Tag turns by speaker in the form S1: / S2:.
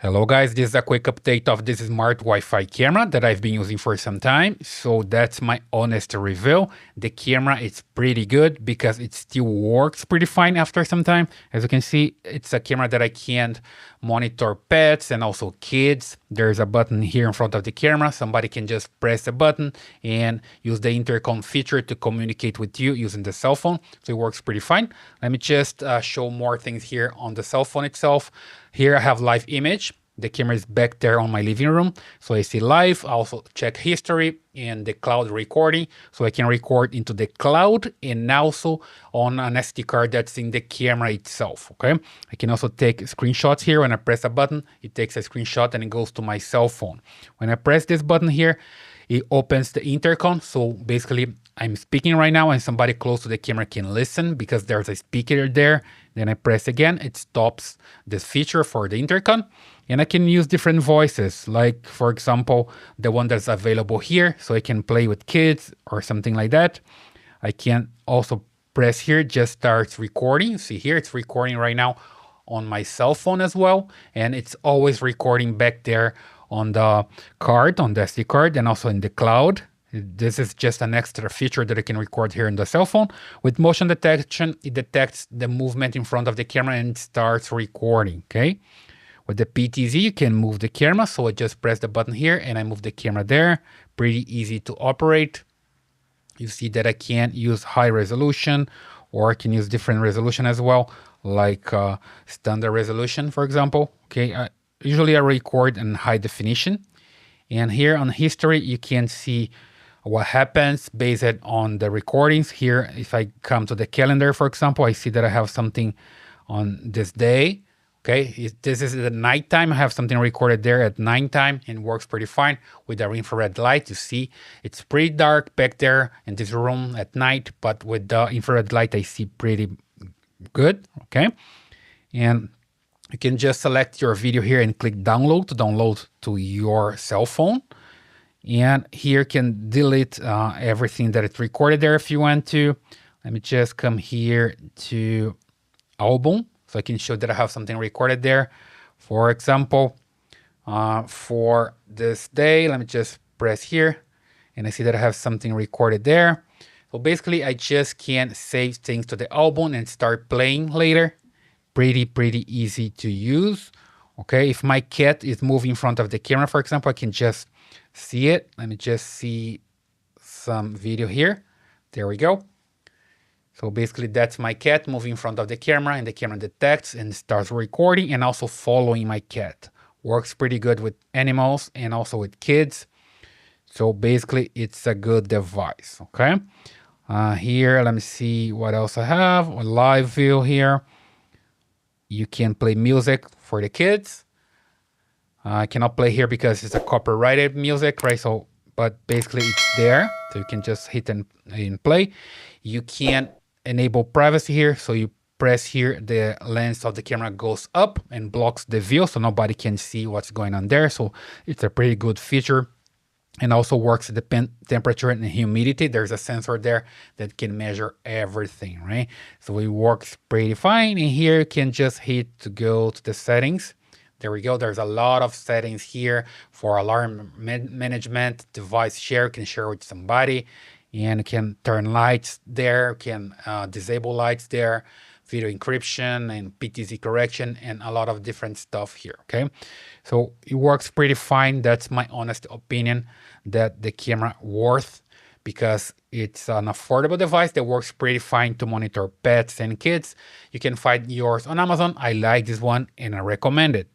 S1: Hello guys, this is a quick update of this smart Wi-Fi camera that I've been using for some time. So that's my honest review. The camera is pretty good because it still works pretty fine after some time. As you can see, it's a camera that I can monitor pets and also kids. There's a button here in front of the camera. Somebody can just press the button and use the intercom feature to communicate with you using the cell phone. So it works pretty fine. Let me just show more things here on the cell phone itself. Here I have live image. The camera is back there on my living room. So I see live, I also check history and the cloud recording. So I can record into the cloud and also on an SD card that's in the camera itself, okay? I can also take screenshots here. When I press a button, it takes a screenshot and it goes to my cell phone. When I press this button here, it opens the intercom. So basically I'm speaking right now and somebody close to the camera can listen because there's a speaker there. Then I press again, it stops this feature for the intercom. And I can use different voices, like for example, the one that's available here. So I can play with kids or something like that. I can also press here, just starts recording. See here, it's recording right now on my cell phone as well. And it's always recording back there on the card, on the SD card, and also in the cloud. This is just an extra feature that I can record here in the cell phone. With motion detection, it detects the movement in front of the camera and it starts recording, okay? With the PTZ, you can move the camera. So I just press the button here and I move the camera there. Pretty easy to operate. You see that I can use high resolution or I can use different resolution as well, like standard resolution, for example. Okay, usually I record in high definition. And here on history, you can see what happens based on the recordings. Here, if I come to the calendar, for example, I see that I have something on this day. Okay, this is the nighttime. I have something recorded there at nighttime and works pretty fine with the infrared light. You see, it's pretty dark back there in this room at night, but with the infrared light, I see pretty good. Okay, and you can just select your video here and click download to download to your cell phone. And here you can delete everything that it's recorded there if you want to. Let me just come here to album. So I can show that I have something recorded there. For example, for this day, let me just press here and I see that I have something recorded there. So basically I just can save things to the album and start playing later. Pretty easy to use. Okay, if my cat is moving in front of the camera, for example, I can just see it. Let me just see some video here. There we go. So basically that's my cat moving in front of the camera and the camera detects and starts recording and also following my cat. Works pretty good with animals and also with kids. So basically it's a good device, okay? Here, let me see what else I have. A live view here. You can play music for the kids. I cannot play here because it's a copyrighted music, right? So, but basically it's there. So you can just hit and play. You can enable privacy here. So you press here, the lens of the camera goes up and blocks the view so nobody can see what's going on there. So it's a pretty good feature. And also works at the temperature and humidity. There's a sensor there that can measure everything, right? So it works pretty fine. And here you can just hit to go to the settings. There we go. There's a lot of settings here for alarm management, device share, you can share with somebody, and you can turn lights there, can disable lights there, video encryption and PTZ correction, and a lot of different stuff here, okay? So it works pretty fine. That's my honest opinion that the camera worth because it's an affordable device that works pretty fine to monitor pets and kids. You can find yours on Amazon. I like this one and I recommend it.